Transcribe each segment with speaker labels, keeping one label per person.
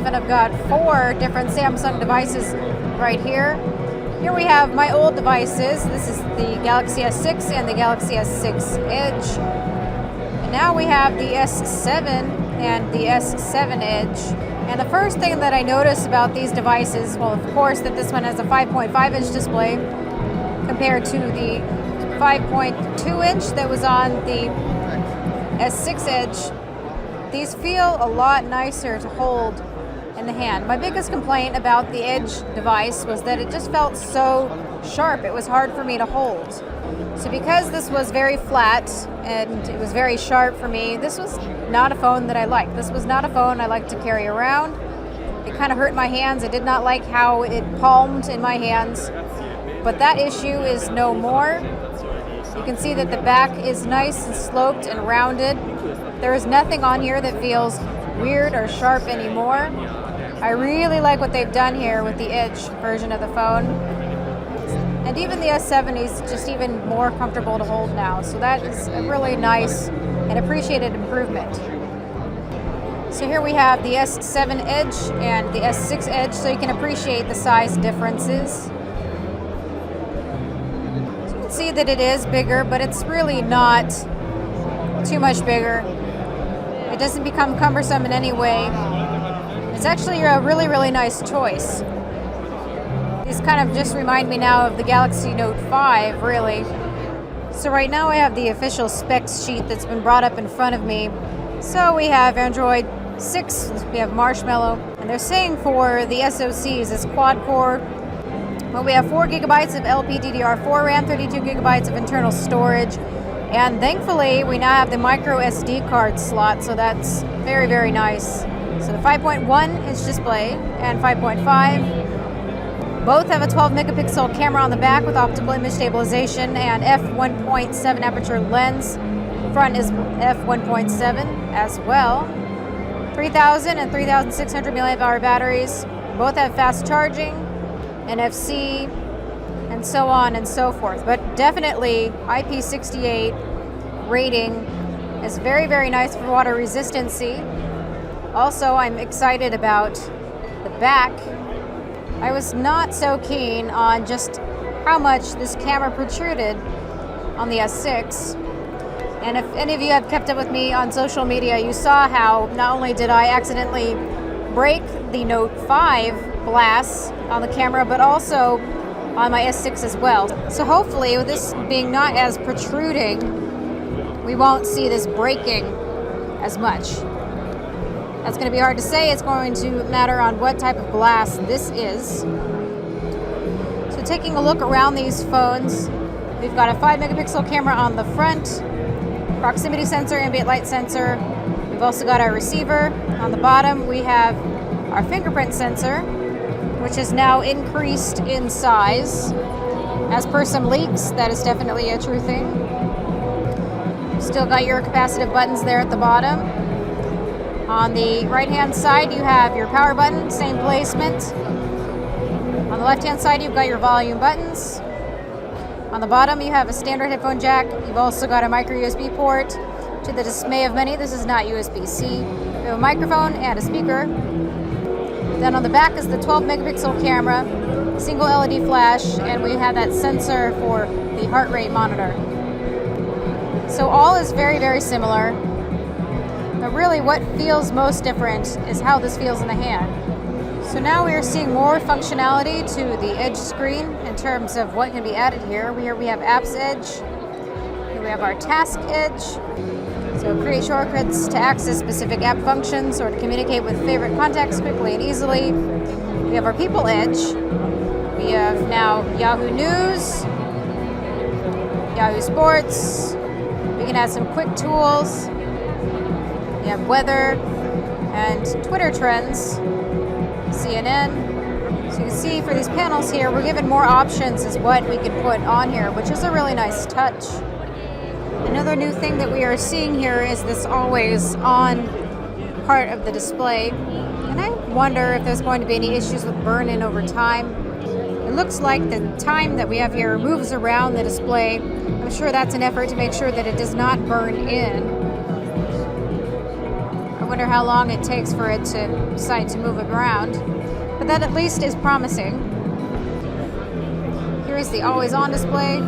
Speaker 1: And I've got 4 different Samsung devices right here. Here we have my old devices. This is the Galaxy S6 and the Galaxy S6 Edge. And now we have the S7 and the S7 Edge. And the first thing that I noticed about these devices, well, of course, that this one has a 5.5-inch display compared to the 5.2-inch that was on the S6 Edge. These feel a lot nicer to hold in the hand. My biggest complaint about the Edge device was that it just felt so sharp. It was hard for me to hold. So because this was very flat and it was very sharp for me, this was not a phone that I liked. This was not a phone I like to carry around. It kind of hurt my hands. I did not like how it palmed in my hands. But that issue is no more. You can see that the back is nice and sloped and rounded. There is nothing on here that feels weird or sharp anymore. I really like what they've done here with the Edge version of the phone. And even the S7 is just even more comfortable to hold now. So that is a really nice and appreciated improvement. So here we have the S7 Edge and the S6 Edge, so you can appreciate the size differences. So you can see that it is bigger, but it's really not too much bigger. It doesn't become cumbersome in any way. It's actually a really, really nice choice. These kind of just remind me now of the Galaxy Note 5, really. So right now I have the official specs sheet that's been brought up in front of me. So we have Android 6, we have Marshmallow, and they're saying for the SoCs it's quad-core. Well, we have 4 gigabytes of LPDDR4 RAM, 32 gigabytes of internal storage, and thankfully we now have the micro SD card slot, so that's very, very nice. So the 5.1-inch display and 5.5. Both have a 12 megapixel camera on the back with optical image stabilization and f1.7 aperture lens. Front is f1.7 as well. 3,000 and 3,600 mAh batteries. Both have fast charging, NFC, and so on and so forth. But definitely IP68 rating is very, very nice for water resistancy. Also, I'm excited about the back. I was not so keen on just how much this camera protruded on the S6. And if any of you have kept up with me on social media, you saw how not only did I accidentally break the Note 5 glass on the camera, but also on my S6 as well. So hopefully, with this being not as protruding, we won't see this breaking as much. That's going to be hard to say. It's going to matter on what type of glass this is. So taking a look around these phones, we've got a 5 megapixel camera on the front, proximity sensor, ambient light sensor. We've also got our receiver. On the bottom, we have our fingerprint sensor, which is now increased in size. As per some leaks, that is definitely a true thing. Still got your capacitive buttons there at the bottom. On the right-hand side, you have your power button, same placement. On the left-hand side, you've got your volume buttons. On the bottom, you have a standard headphone jack. You've also got a micro USB port. To the dismay of many, this is not USB-C. We have a microphone and a speaker. Then on the back is the 12 megapixel camera, single LED flash, and we have that sensor for the heart rate monitor. So all is very, very similar. But really what feels most different is how this feels in the hand. So now we are seeing more functionality to the Edge screen in terms of what can be added here. Here we have Apps Edge. Here we have our Task Edge. So create shortcuts to access specific app functions or to communicate with favorite contacts quickly and easily. We have our People Edge. We have now Yahoo News, Yahoo Sports. We can add some quick tools. We have weather and Twitter trends, CNN. So you can see for these panels here, we're given more options as what we can put on here, which is a really nice touch. Another new thing that we are seeing here is this always on part of the display. And I wonder if there's going to be any issues with burn-in over time. It looks like the time that we have here moves around the display. I'm sure that's an effort to make sure that it does not burn in. I wonder how long it takes for it to decide to move around. But that at least is promising. Here is the always on display.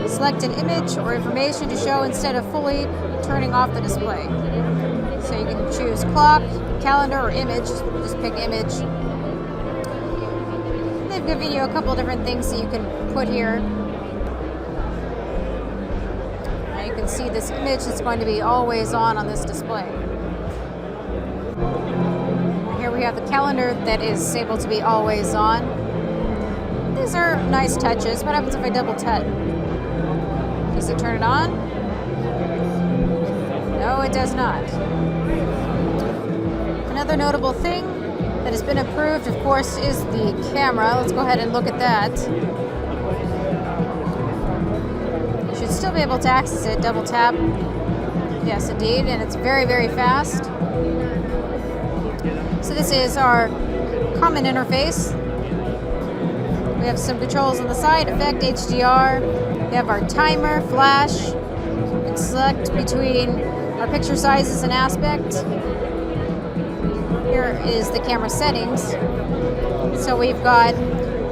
Speaker 1: Select an image or information to show instead of fully turning off the display. So you can choose clock, calendar, or image. Just pick image. They've given you a couple different things that you can put here. Now you can see this image is going to be always on this display. Here we have the calendar that is able to be always on. These are nice touches. What happens if I double tap? Does it turn it on? No, it does not. Another notable thing that has been approved, of course, is the camera. Let's go ahead and look at that. You should still be able to access it. Double tap. Yes, indeed, and it's very, very fast. So this is our common interface. We have some controls on the side, effect, HDR. We have our timer, flash. We can select between our picture sizes and aspect. Here is the camera settings. So we've got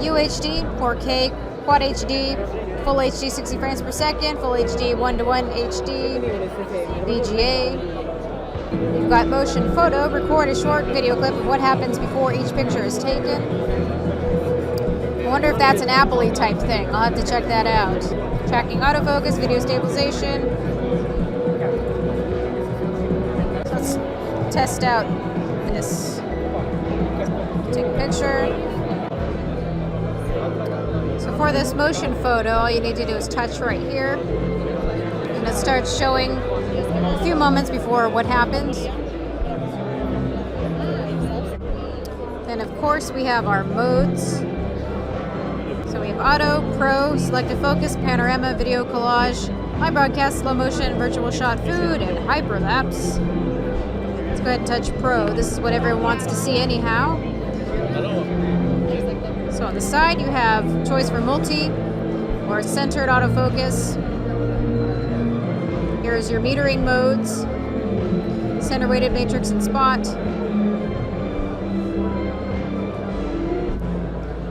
Speaker 1: UHD, 4K, Quad HD, Full HD 60 frames per second, Full HD 1:1 HD, VGA. We've got motion photo, record a short video clip of what happens before each picture is taken. I wonder if that's an Apple-y type thing. I'll have to check that out. Tracking autofocus, video stabilization. So let's test out this. Take a picture. So for this motion photo, all you need to do is touch right here. And it starts showing a few moments before what happened. Then of course we have our modes. So we have auto, pro, selective focus, panorama, video collage, high broadcast, slow motion, virtual shot, food, and hyperlapse. Let's go ahead and touch pro. This is what everyone wants to see anyhow. So on the side you have choice for multi or centered autofocus. Here's your metering modes, center weighted matrix and spot.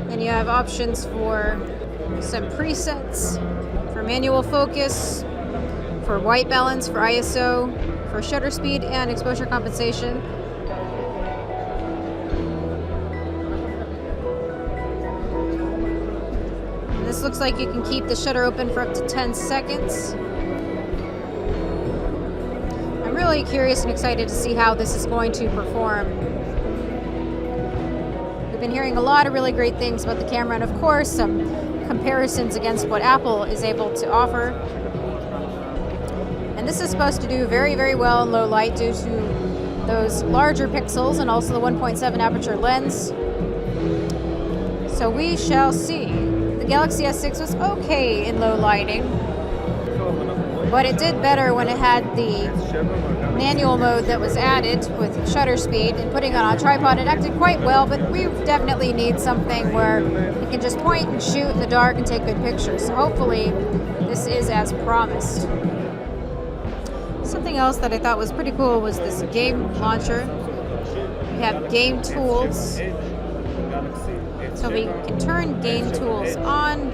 Speaker 1: Then you have options for some presets, for manual focus, for white balance, for ISO, for shutter speed and exposure compensation. And this looks like you can keep the shutter open for up to 10 seconds. I'm really curious and excited to see how this is going to perform. We've been hearing a lot of really great things about the camera, and of course some comparisons against what Apple is able to offer. And this is supposed to do very, very well in low light due to those larger pixels and also the 1.7 aperture lens. So we shall see. The Galaxy S6 was okay in low lighting, but it did better when it had the manual mode that was added with shutter speed, and putting it on a tripod it acted quite well, but we definitely need something where you can just point and shoot in the dark and take good pictures. So hopefully this is as promised. Something else that I thought was pretty cool was this game launcher. We have game tools. So we can turn game tools on.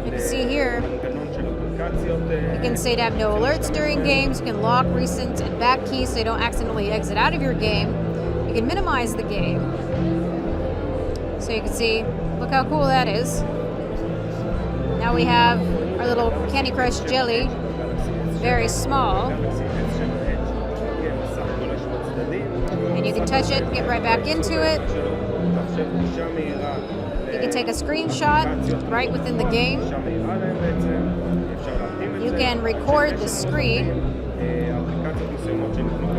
Speaker 1: You can see here, you can say to have no alerts during games. You can lock recent and back keys so you don't accidentally exit out of your game. You can minimize the game. So you can see, look how cool that is. Now we have our little Candy Crush jelly, very small. And you can touch it, get right back into it. You can take a screenshot right within the game. You can record the screen.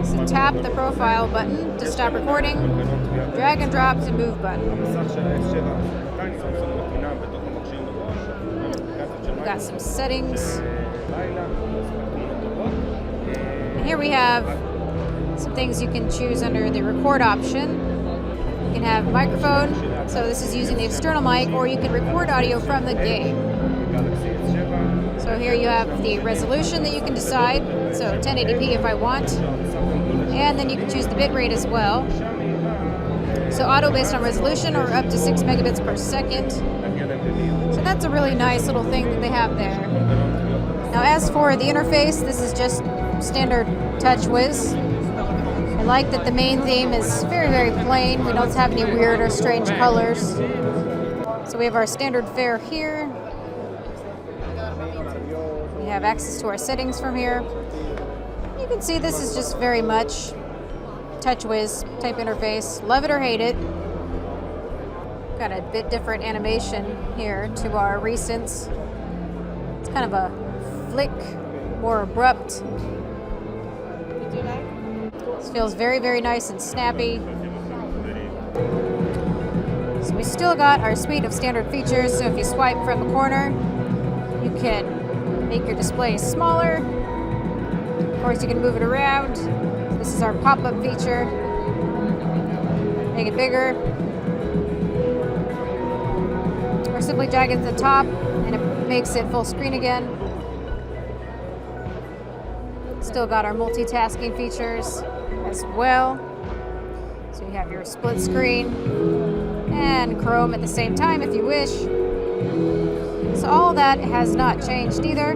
Speaker 1: So tap the profile button to stop recording, drag and drop to move button. We've got some settings. And here we have some things you can choose under the record option. You can have microphone, so this is using the external mic, or you can record audio from the game. So So here you have the resolution that you can decide. So 1080p if I want. And then you can choose the bitrate as well. So auto based on resolution or up to 6 megabits per second. So that's a really nice little thing that they have there. Now as for the interface, this is just standard TouchWiz. I like that the main theme is very, very plain. We don't have any weird or strange colors. So we have our standard fare here. We have access to our settings from here. You can see this is just very much TouchWiz type interface. Love it or hate it. Got a bit different animation here to our recents. It's kind of a flick, more abrupt. This feels very, very nice and snappy. So we still got our suite of standard features. So if you swipe from the corner, you can make your display smaller. Of course, you can move it around. This is our pop-up feature. Make it bigger. Or simply drag it to the top and it makes it full screen again. Still got our multitasking features as well. So you have your split screen and Chrome at the same time if you wish. So all that has not changed either.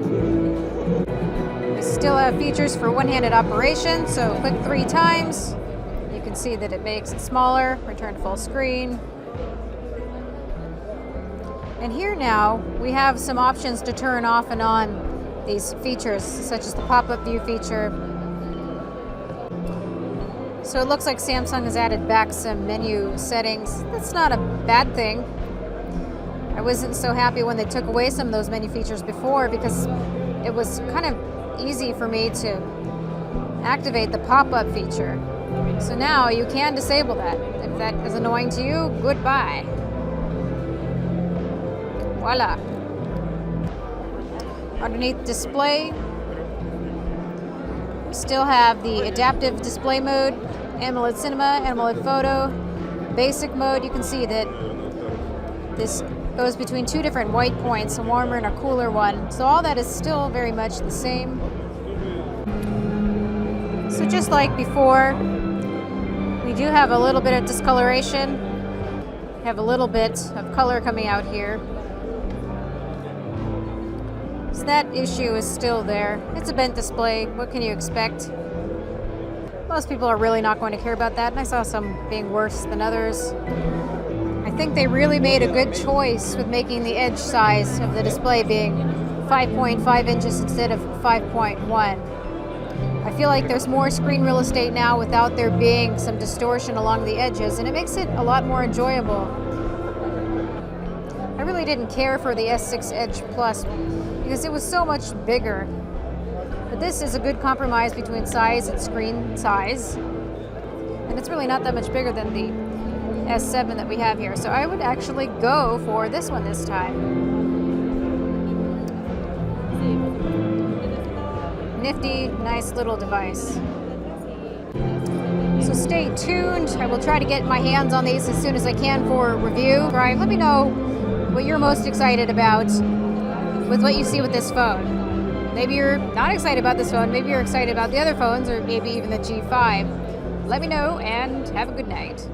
Speaker 1: We still have features for one-handed operation, so click 3 times. You can see that it makes it smaller, return to full screen. And here now, we have some options to turn off and on these features, such as the pop-up view feature. So it looks like Samsung has added back some menu settings. That's not a bad thing. I wasn't so happy when they took away some of those menu features before because it was kind of easy for me to activate the pop-up feature. So now you can disable that. If that is annoying to you, goodbye. Voila. Underneath display, we still have the adaptive display mode, AMOLED Cinema, AMOLED Photo, basic mode. You can see that this goes between 2 different white points, a warmer and a cooler one. So all that is still very much the same. So just like before, we do have a little bit of discoloration. We have a little bit of color coming out here. So that issue is still there. It's a bent display. What can you expect? Most people are really not going to care about that, and I saw some being worse than others. I think they really made a good choice with making the edge size of the display being 5.5 inches instead of 5.1. I feel like there's more screen real estate now without there being some distortion along the edges, and it makes it a lot more enjoyable. I really didn't care for the S6 Edge Plus because it was so much bigger. But this is a good compromise between size and screen size. And it's really not that much bigger than the S7 that we have here. So I would actually go for this one this time. Nifty, nice little device. So stay tuned. I will try to get my hands on these as soon as I can for review. Right, let me know what you're most excited about with what you see with this phone. Maybe you're not excited about this phone, maybe you're excited about the other phones, or maybe even the G5. Let me know and have a good night.